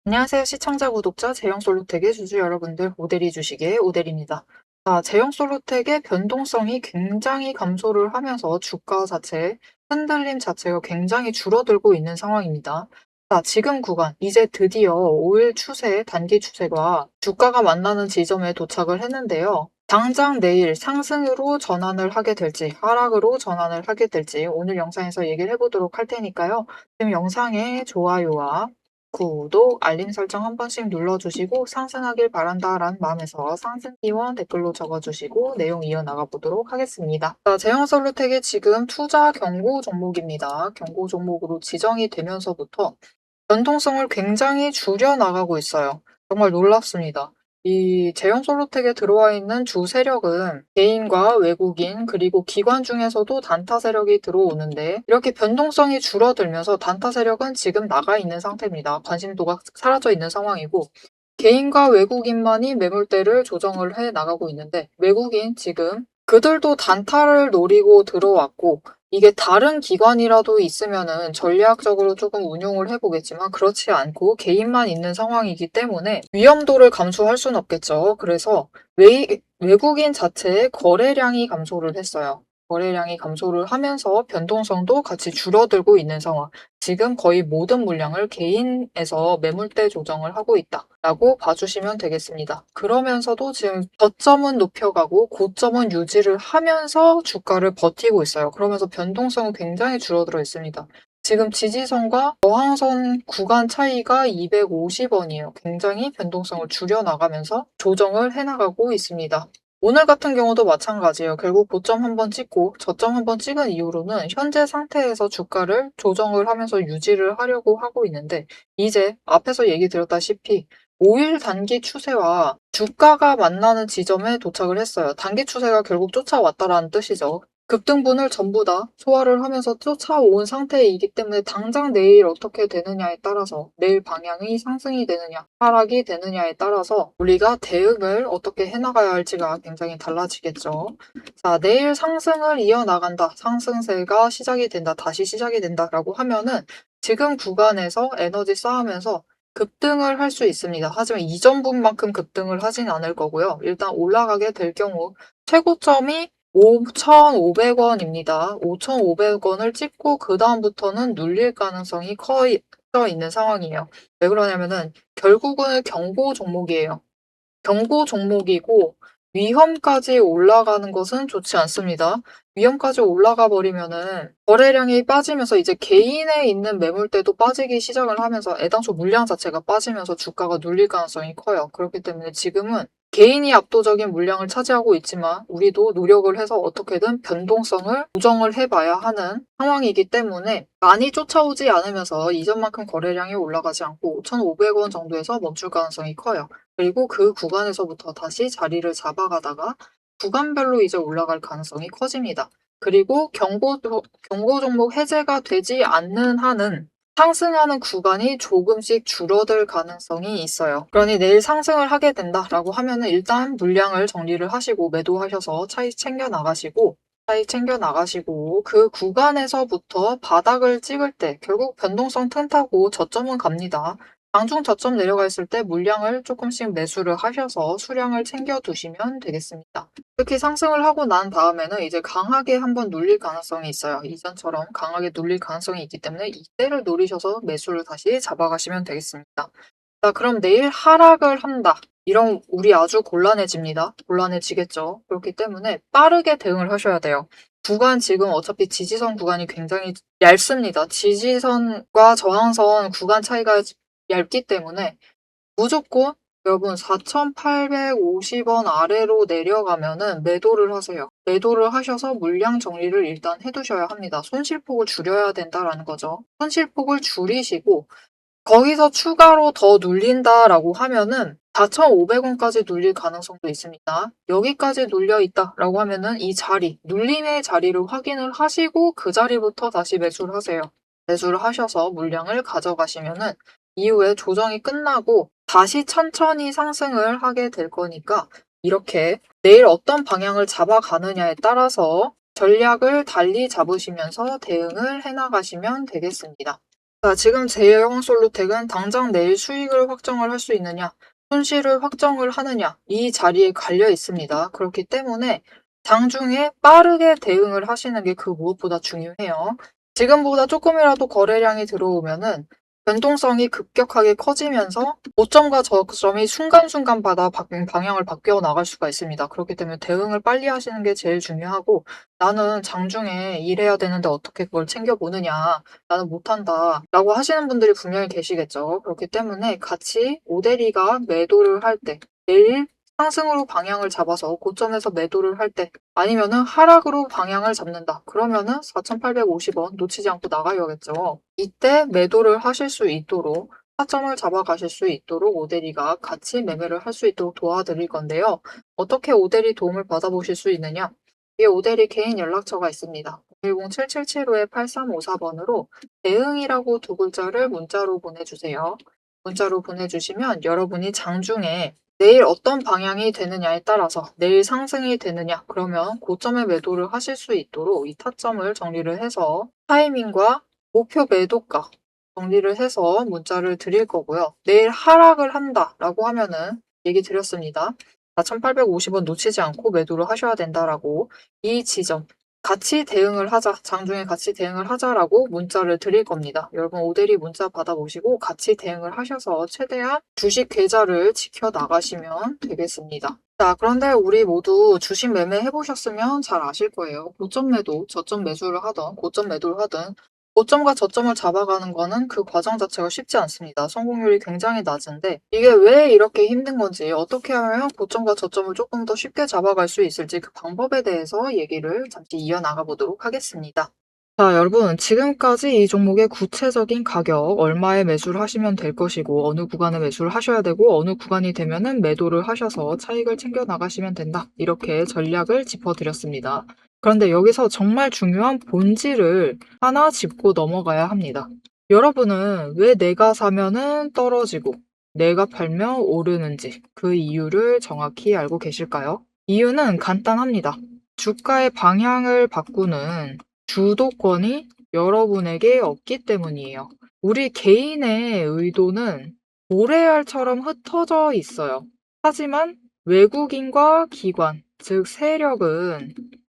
안녕하세요. 시청자, 구독자, 제형솔루텍의 주주 여러분들, 오데리 주식의 오데리입니다. 자, 제형솔루텍의 변동성이 굉장히 감소를 하면서 주가 자체, 흔들림 자체가 굉장히 줄어들고 있는 상황입니다. 자, 지금 구간, 이제 드디어 5일 추세, 단기 추세가 주가가 만나는 지점에 도착을 했는데요. 당장 내일 상승으로 전환을 하게 될지, 하락으로 전환을 하게 될지 오늘 영상에서 얘기를 해보도록 할 테니까요. 지금 영상에 좋아요와 구독, 알림 설정 한 번씩 눌러주시고 상승하길 바란다라는 마음에서 상승 기원 댓글로 적어주시고 내용 이어나가 보도록 하겠습니다. 자, 제형솔루텍의 지금 투자 경고 종목입니다. 경고 종목으로 지정이 되면서부터 변동성을 굉장히 줄여나가고 있어요. 정말 놀랍습니다. 이 제형솔루텍에 들어와 있는 주 세력은 개인과 외국인 그리고 기관 중에서도 단타 세력이 들어오는데 이렇게 변동성이 줄어들면서 단타 세력은 지금 나가 있는 상태입니다. 관심도가 사라져 있는 상황이고 개인과 외국인만이 매물대를 조정을 해 나가고 있는데 외국인 지금 그들도 단타를 노리고 들어왔고 이게 다른 기관이라도 있으면은 전략적으로 조금 운용을 해보겠지만 그렇지 않고 개인만 있는 상황이기 때문에 위험도를 감수할 수는 없겠죠. 그래서 외국인 자체의 거래량이 감소를 했어요. 거래량이 감소를 하면서 변동성도 같이 줄어들고 있는 상황. 지금 거의 모든 물량을 개인에서 매물대 조정을 하고 있다라고 봐주시면 되겠습니다. 그러면서도 지금 저점은 높여가고 고점은 유지를 하면서 주가를 버티고 있어요. 그러면서 변동성은 굉장히 줄어들어 있습니다. 지금 지지선과 저항선 구간 차이가 250원이에요. 굉장히 변동성을 줄여나가면서 조정을 해나가고 있습니다. 오늘 같은 경우도 마찬가지예요. 결국 고점 한번 찍고 저점 한번 찍은 이후로는 현재 상태에서 주가를 조정을 하면서 유지를 하려고 하고 있는데 이제 앞에서 얘기 드렸다시피 5일 단기 추세와 주가가 만나는 지점에 도착을 했어요. 단기 추세가 결국 쫓아왔다라는 뜻이죠. 급등분을 전부 다 소화를 하면서 쫓아온 상태이기 때문에 당장 내일 어떻게 되느냐에 따라서 내일 방향이 상승이 되느냐 하락이 되느냐에 따라서 우리가 대응을 어떻게 해나가야 할지가 굉장히 달라지겠죠. 자, 내일 상승을 이어나간다. 상승세가 시작이 된다. 다시 시작이 된다라고 하면은 지금 구간에서 에너지 쌓으면서 급등을 할 수 있습니다. 하지만 이전분만큼 급등을 하진 않을 거고요. 일단 올라가게 될 경우 최고점이 5,500원입니다. 5,500원을 찍고 그 다음부터는 눌릴 가능성이 커져 있는 상황이에요. 왜 그러냐면은 결국은 경고 종목이에요. 경고 종목이고 위험까지 올라가는 것은 좋지 않습니다. 위험까지 올라가 버리면은 거래량이 빠지면서 이제 개인에 있는 매물대도 빠지기 시작을 하면서 애당초 물량 자체가 빠지면서 주가가 눌릴 가능성이 커요. 그렇기 때문에 지금은 개인이 압도적인 물량을 차지하고 있지만 우리도 노력을 해서 어떻게든 변동성을 조정을 해봐야 하는 상황이기 때문에 많이 쫓아오지 않으면서 이전만큼 거래량이 올라가지 않고 5,500원 정도에서 멈출 가능성이 커요. 그리고 그 구간에서부터 다시 자리를 잡아가다가 구간별로 이제 올라갈 가능성이 커집니다. 그리고 경고 종목 해제가 되지 않는 한은 상승하는 구간이 조금씩 줄어들 가능성이 있어요. 그러니 내일 상승을 하게 된다라고 하면은 일단 물량을 정리를 하시고 매도하셔서 차익 챙겨 나가시고 그 구간에서부터 바닥을 찍을 때 결국 변동성 틈타고 저점은 갑니다. 장중 저점 내려가 있을 때 물량을 조금씩 매수를 하셔서 수량을 챙겨 두시면 되겠습니다. 특히 상승을 하고 난 다음에는 이제 강하게 한번 눌릴 가능성이 있어요. 이전처럼 강하게 눌릴 가능성이 있기 때문에 이때를 노리셔서 매수를 다시 잡아가시면 되겠습니다. 자, 그럼 내일 하락을 한다. 이런 우리 아주 곤란해집니다. 곤란해지겠죠. 그렇기 때문에 빠르게 대응을 하셔야 돼요. 구간 지금 어차피 지지선 구간이 굉장히 얇습니다. 지지선과 저항선 구간 차이가 얇기 때문에 무조건 여러분 4,850원 아래로 내려가면은 매도를 하세요. 매도를 하셔서 물량 정리를 일단 해두셔야 합니다. 손실폭을 줄여야 된다라는 거죠. 손실폭을 줄이시고 거기서 추가로 더 눌린다라고 하면은 4,500원까지 눌릴 가능성도 있습니다. 여기까지 눌려 있다라고 하면은 이 자리, 눌림의 자리를 확인을 하시고 그 자리부터 다시 매수를 하세요. 매수를 하셔서 물량을 가져가시면은 이후에 조정이 끝나고 다시 천천히 상승을 하게 될 거니까 이렇게 내일 어떤 방향을 잡아가느냐에 따라서 전략을 달리 잡으시면서 대응을 해나가시면 되겠습니다. 자, 지금 제형 솔루텍은 당장 내일 수익을 확정을 할 수 있느냐, 손실을 확정을 하느냐, 이 자리에 갈려 있습니다. 그렇기 때문에 장중에 빠르게 대응을 하시는 게 그 무엇보다 중요해요. 지금보다 조금이라도 거래량이 들어오면은 변동성이 급격하게 커지면서 고점과 저점이 순간순간마다 방향을 바뀌어 나갈 수가 있습니다. 그렇기 때문에 대응을 빨리 하시는 게 제일 중요하고, 나는 장중에 일해야 되는데 어떻게 그걸 챙겨보느냐, 나는 못한다 라고 하시는 분들이 분명히 계시겠죠. 그렇기 때문에 같이 오대리가 매도를 할 때, 내일 상승으로 방향을 잡아서 고점에서 매도를 할 때, 아니면은 하락으로 방향을 잡는다. 그러면은 4,850원 놓치지 않고 나가야겠죠. 이때 매도를 하실 수 있도록, 타점을 잡아가실 수 있도록 오대리가 같이 매매를 할 수 있도록 도와드릴 건데요. 어떻게 오대리 도움을 받아보실 수 있느냐? 이 오대리 개인 연락처가 있습니다. 010-7755-8354번으로 대응이라고 두 글자를 문자로 보내주세요. 문자로 보내주시면 여러분이 장중에 내일 어떤 방향이 되느냐에 따라서 내일 상승이 되느냐, 그러면 고점에 매도를 하실 수 있도록 이 타점을 정리를 해서 타이밍과 목표 매도가 정리를 해서 문자를 드릴 거고요. 내일 하락을 한다라고 하면은 얘기 드렸습니다. 4,850원 놓치지 않고 매도를 하셔야 된다라고, 이 지점 같이 대응을 하자, 장중에 같이 대응을 하자라고 문자를 드릴 겁니다. 여러분 오대리 문자 받아보시고 같이 대응을 하셔서 최대한 주식 계좌를 지켜나가시면 되겠습니다. 자, 그런데 우리 모두 주식 매매 해보셨으면 잘 아실 거예요. 고점 매도, 저점 매수를 하던, 고점 매도를 하든, 고점과 저점을 잡아가는 거는 그 과정 자체가 쉽지 않습니다. 성공률이 굉장히 낮은데 이게 왜 이렇게 힘든 건지, 어떻게 하면 고점과 저점을 조금 더 쉽게 잡아갈 수 있을지 그 방법에 대해서 얘기를 잠시 이어나가 보도록 하겠습니다. 자, 여러분 지금까지 이 종목의 구체적인 가격, 얼마에 매수를 하시면 될 것이고 어느 구간에 매수를 하셔야 되고 어느 구간이 되면은 매도를 하셔서 차익을 챙겨 나가시면 된다, 이렇게 전략을 짚어드렸습니다. 그런데 여기서 정말 중요한 본질을 하나 짚고 넘어가야 합니다. 여러분은 왜 내가 사면은 떨어지고 내가 팔면 오르는지 그 이유를 정확히 알고 계실까요? 이유는 간단합니다. 주가의 방향을 바꾸는 주도권이 여러분에게 없기 때문이에요. 우리 개인의 의도는 모래알처럼 흩어져 있어요. 하지만 외국인과 기관, 즉 세력은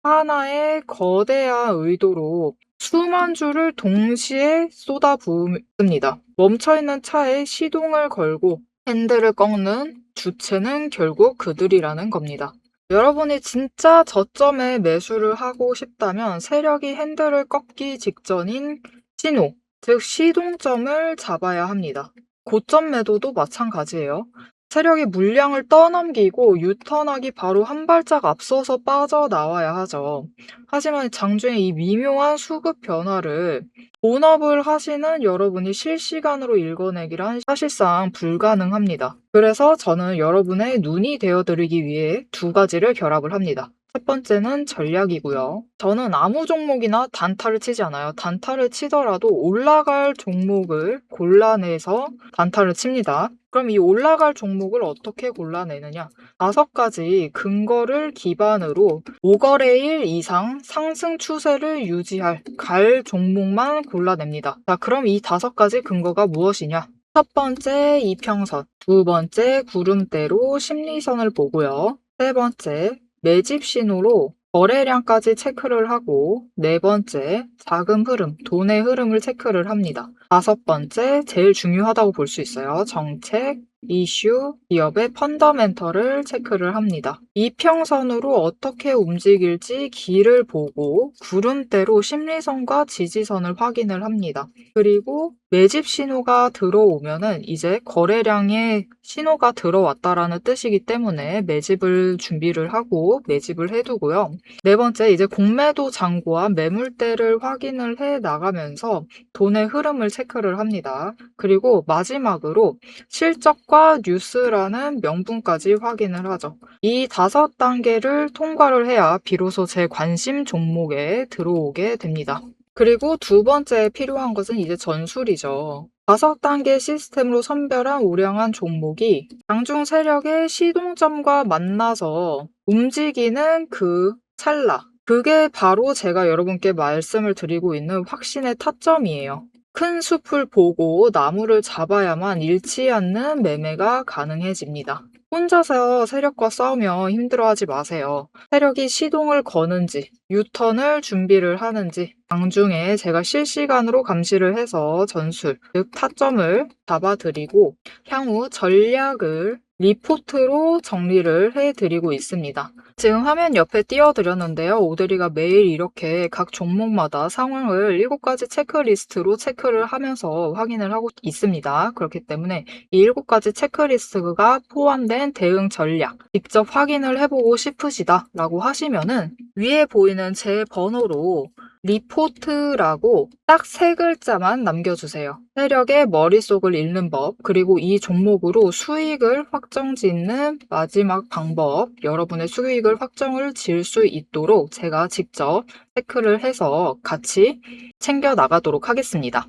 하나의 거대한 의도로 수만 줄을 동시에 쏟아부읍니다. 멈춰있는 차에 시동을 걸고 핸들을 꺾는 주체는 결국 그들이라는 겁니다. 여러분이 진짜 저점에 매수를 하고 싶다면 세력이 핸들을 꺾기 직전인 신호, 즉 시동점을 잡아야 합니다. 고점 매도도 마찬가지예요. 세력이 물량을 떠넘기고 유턴하기 바로 한 발짝 앞서서 빠져나와야 하죠. 하지만 장중에 이 미묘한 수급 변화를 본업을 하시는 여러분이 실시간으로 읽어내기란 사실상 불가능합니다. 그래서 저는 여러분의 눈이 되어드리기 위해 두 가지를 결합을 합니다. 첫 번째는 전략이고요. 저는 아무 종목이나 단타를 치지 않아요. 단타를 치더라도 올라갈 종목을 골라내서 단타를 칩니다. 그럼 이 올라갈 종목을 어떻게 골라내느냐? 5가지 근거를 기반으로 5거래일 이상 상승 추세를 유지할 갈 종목만 골라냅니다. 자, 그럼 이 5가지 근거가 무엇이냐? 첫 번째 이평선, 두 번째 구름대로 심리선을 보고요. 세 번째 매집 신호로 거래량까지 체크를 하고, 네 번째 자금 흐름, 돈의 흐름을 체크를 합니다. 다섯 번째 제일 중요하다고 볼 수 있어요. 정책, 이슈, 기업의 펀더멘털을 체크를 합니다. 이평선으로 어떻게 움직일지 길을 보고 구름대로 심리선과 지지선을 확인을 합니다. 그리고 매집 신호가 들어오면은 이제 거래량의 신호가 들어왔다라는 뜻이기 때문에 매집을 준비를 하고 매집을 해두고요. 네 번째, 이제 공매도 잔고와 매물대를 확인을 해 나가면서 돈의 흐름을 체크를 합니다. 그리고 마지막으로 실적과 뉴스라는 명분까지 확인을 하죠. 이 5단계를 통과를 해야 비로소 제 관심 종목에 들어오게 됩니다. 그리고 두 번째 필요한 것은 이제 전술이죠. 5단계 시스템으로 선별한 우량한 종목이 장중 세력의 시동점과 만나서 움직이는 그 찰나. 그게 바로 제가 여러분께 말씀을 드리고 있는 확신의 타점이에요. 큰 숲을 보고 나무를 잡아야만 잃지 않는 매매가 가능해집니다. 혼자서 세력과 싸우며 힘들어하지 마세요. 세력이 시동을 거는지, 유턴을 준비를 하는지 장중에 제가 실시간으로 감시를 해서 전술, 즉 타점을 잡아드리고 향후 전략을 리포트로 정리를 해드리고 있습니다. 지금 화면 옆에 띄워드렸는데요. 오드리가 매일 이렇게 각 종목마다 상황을 7가지 체크리스트로 체크를 하면서 확인을 하고 있습니다. 그렇기 때문에 이 7가지 체크리스트가 포함된 대응 전략 직접 확인을 해보고 싶으시다라고 하시면은 위에 보이는 제 번호로 리포트라고 딱 3글자만 남겨주세요. 세력의 머릿속을 읽는 법, 그리고 이 종목으로 수익을 확정짓는 마지막 방법, 여러분의 수익을 확정을 지을 수 있도록 제가 직접 체크를 해서 같이 챙겨 나가도록 하겠습니다.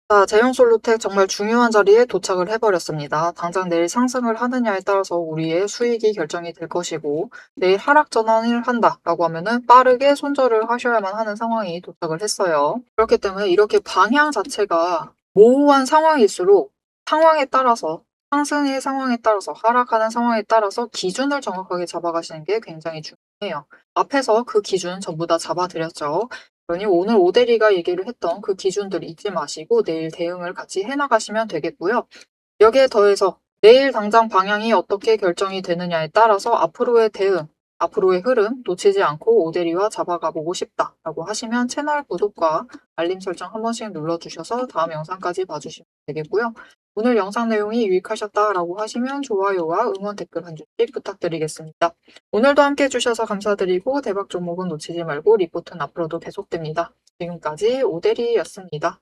자, 제형솔루텍 정말 중요한 자리에 도착을 해버렸습니다. 당장 내일 상승을 하느냐에 따라서 우리의 수익이 결정이 될 것이고, 내일 하락 전환을 한다라고 하면은 빠르게 손절을 하셔야만 하는 상황이 도착을 했어요. 그렇기 때문에 이렇게 방향 자체가 모호한 상황일수록 상황에 따라서 상승의 상황에 따라서 하락하는 상황에 따라서 기준을 정확하게 잡아가시는 게 굉장히 중요해요. 앞에서 그 기준 전부 다 잡아드렸죠. 그러니 오늘 오대리가 얘기를 했던 그 기준들 잊지 마시고 내일 대응을 같이 해나가시면 되겠고요. 여기에 더해서 내일 당장 방향이 어떻게 결정이 되느냐에 따라서 앞으로의 대응, 앞으로의 흐름 놓치지 않고 오대리와 잡아가 보고 싶다라고 하시면 채널 구독과 알림 설정 한 번씩 눌러주셔서 다음 영상까지 봐주시면 되겠고요. 오늘 영상 내용이 유익하셨다라고 하시면 좋아요와 응원 댓글 한 줄씩 부탁드리겠습니다. 오늘도 함께 해주셔서 감사드리고 대박 종목은 놓치지 말고 리포트는 앞으로도 계속됩니다. 지금까지 오대리였습니다.